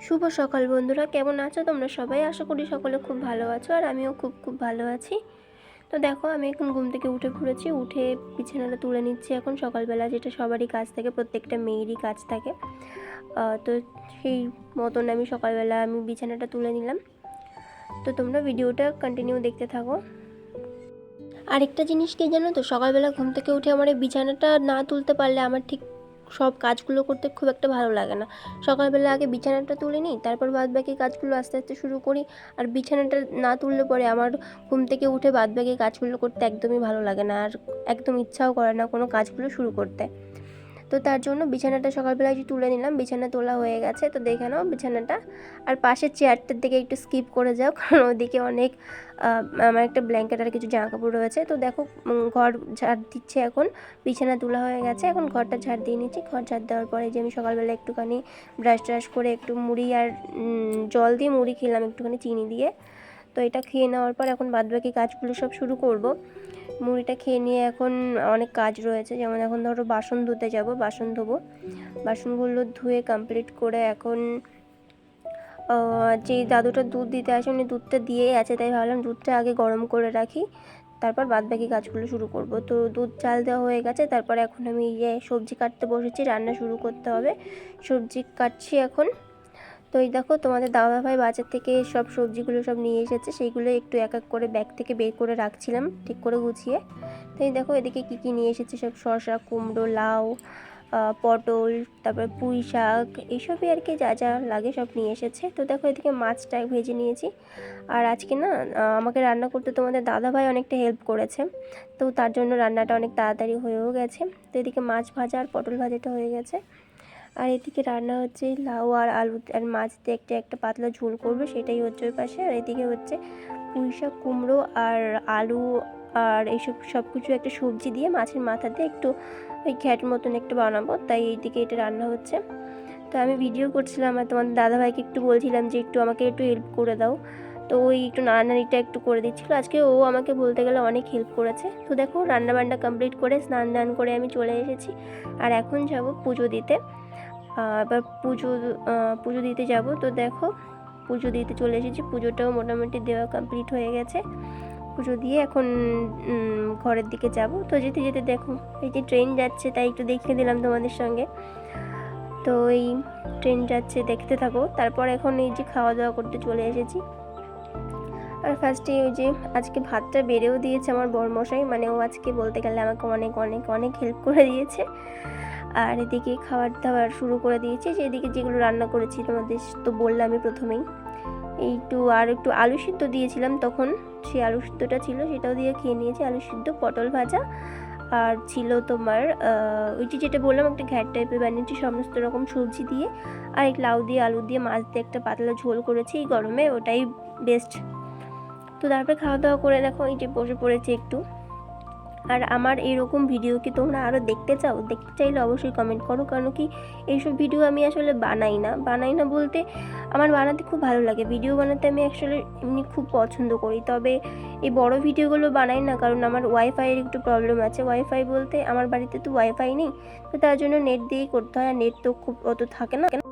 শুভ সকাল বন্ধুরা, কেমন আছো তোমরা সবাই? আশা করি সকলে খুব ভালো আছো, আর আমিও খুব ভালো আছি। তো দেখো, আমি এখন ঘুম থেকে উঠে পড়েছি। উঠে বিছানাটা তুলে নিচ্ছি এখন সকালবেলা, যেটা সবারই কাজ থাকে, প্রত্যেকটা মেয়েরই কাজ থাকে। তো সেই মতন আমি সকালবেলা বিছানাটা তুলে নিলাম। তো তোমরা ভিডিওটা কন্টিনিউ দেখতে থাকো। আরেকটা জিনিস কি জানো তো, সকালবেলা ঘুম থেকে উঠে আমার এই বিছানাটা না তুলতে পারলে আমার ঠিক সব কাজগুলো করতে খুব একটা ভালো লাগে না। সকালবেলা আগে বিছানাটা তুলে নিই, তারপর বাদবাকি কাজগুলো আস্তে আস্তে শুরু করি। আর বিছানাটা না তুললে পরে আমার ঘুম থেকে উঠে বাদবাকি কাজগুলো করতে একদমই ভালো লাগে না, আর একদম ইচ্ছাও করে না কোনো কাজগুলো শুরু করতে। তো তার জন্য বিছানাটা সকালবেলা একটু তুলে নিলাম। বিছানা তোলা হয়ে গেছে, তো দেখে নাও বিছানাটা। আর পাশের চেয়ারটার দিকে একটু স্কিপ করে যাও, কারণ ওদিকে অনেক আমার একটা ব্ল্যাঙ্কেট আর কিছু জামা কাপড় রয়েছে। তো দেখো, ঘর ঝাড় দিচ্ছে এখন। বিছানা তোলা হয়ে গেছে, এখন ঘরটা ঝাড় দিয়ে নিচ্ছি। ঘর ঝাড় দেওয়ার পরে যে আমি সকালবেলা একটুখানি ব্রাশ ট্রাশ করে একটু মুড়ি আর জল দিয়ে মুড়ি খেলাম, একটুখানি চিনি দিয়ে। তো এটা খেয়ে নেওয়ার পর এখন বাদবাকি কাজগুলো সব শুরু করব। মুড়িটা খেয়ে নিয়ে এখন অনেক কাজ রয়েছে, যেমন এখন ধরো বাসন ধুতে যাব, বাসন ধোবো। বাসনগুলো ধুয়ে কমপ্লিট করে এখন যে দাদুটা দুধ দিতে আসে উনি দুধটা দিয়েই আছে, তাই ভাবলাম দুধটা আগে গরম করে রাখি, তারপর বাদবাকি কাজগুলো শুরু করব। তো দুধ চাল দেওয়া হয়ে গেছে, তারপর এখন আমি সবজি কাটতে বসেছি, রান্না শুরু করতে হবে। সবজি কাটছি এখন। তো এই দেখো, তোমাদের দাদাভাই বাজার থেকে সব সবজিগুলো সব নিয়ে এসেছে, সেইগুলো একটু এক এক করে ব্যাগ থেকে বের করে রাখছিলাম ঠিক করে গুছিয়ে। তো এই দেখো, এদিকে কী কী নিয়ে এসেছে, সব শসা, কুমড়ো, লাউ, পটল, তারপর পুঁই শাক, এইসবই আর কি, যা যা লাগে সব নিয়ে এসেছে। তো দেখো, এদিকে মাছটা ভেজে নিয়েছি। আর আজকে না আমাকে রান্না করতে তোমাদের দাদাভাই অনেকটা হেল্প করেছে, তো তার জন্য রান্নাটা অনেক তাড়াতাড়ি হয়েও গেছে। তো এদিকে মাছ ভাজা আর পটল ভাজাটা হয়ে গেছে। আর এদিকে রান্না হচ্ছে লাউ আর আলু আর মাছ দিয়ে একটা পাতলা ঝোল করবে, সেটাই হচ্ছে ওই পাশে। আর এদিকে হচ্ছে পুঁই শাক, কুমড়ো আর আলু আর এইসব সব কিছু একটা সবজি দিয়ে মাছের মাথা দিয়ে একটু ওই ঘ্যাট মতন একটু বানাবো, তাই এইদিকে এটা রান্না হচ্ছে। তো আমি ভিডিও করছিলাম আর তোমাদের দাদাভাইকে একটু বলছিলাম যে একটু আমাকে একটু হেল্প করে দাও। তো ওই একটু নাড়ানাড়িটা একটু করে দিচ্ছিলো। আজকে ও আমাকে বলতে গেলে অনেক হেল্প করেছে। তো দেখো, রান্নাবান্না কমপ্লিট করে স্নান দান করে আমি চলে এসেছি। আর এখন যাব পুজো দিতে। এবার পুজো দিতে যাব। তো দেখো, পুজো দিতে চলে এসেছি। পুজোটাও মোটামুটি দেওয়া কমপ্লিট হয়ে গেছে। পুজো দিয়ে এখন ঘরের দিকে যাব। তো যেতে যেতে দেখো, এই যে ট্রেন যাচ্ছে, তাই একটু দেখিয়ে দিলাম তোমাদের সঙ্গে। তো এই ট্রেন যাচ্ছে, দেখতে থাকো। তারপর এখন এই যে খাওয়া দাওয়া করতে চলে এসেছি। আর ফার্স্টে ওই যে আজকে ভাতটা বেড়েও দিয়েছে আমার বরমশাই, মানে ও আজকে বলতে গেলে আমাকে অনেক অনেক অনেক হেল্প করে দিয়েছে। আর এদিকে খাবার দাবার শুরু করে দিয়েছি। যে এদিকে যেগুলো রান্না করেছি তোমাদের তো বললাম আমি প্রথমেই। একটু আলু সিদ্ধ দিয়েছিলাম তখন, সেই আলু সিদ্ধটা ছিল, সেটাও দিয়ে খেয়ে নিয়েছি। আলু সিদ্ধ, পটল ভাজা, আর ছিল তোমার ওই যেটা বললাম একটা ঘ্যাট টাইপের বানিয়েছি সমস্ত রকম সবজি দিয়ে। আর এক লাউ দিয়ে আলু দিয়ে মাছ দিয়ে একটা পাতলা ঝোল করেছি এই গরমে, ওটাই বেস্ট। তো তারপরে খাওয়া দাওয়া করে দেখো এই যে বসে পড়েছি একটু। আর আমার এরকম ভিডিও কি তোমরা আরও দেখতে চাও? দেখতে চাইলে অবশ্যই কমেন্ট করো, কারণ কি এইসব ভিডিও আমি আসলে বানাই না বলতে আমার বানাতে খুব ভালো লাগে। ভিডিও বানাতে আমি আসলে এমনি খুব পছন্দ করি, তবে এই বড় ভিডিওগুলো বানাই না, কারণ আমার ওয়াইফাইয়ের একটু প্রবলেম আছে। ওয়াইফাই বলতে আমার বাড়িতে তো ওয়াইফাই নেই, তো তার জন্য নেট দিয়েই করতে হয়, আর নেট তো খুব অত থাকে না।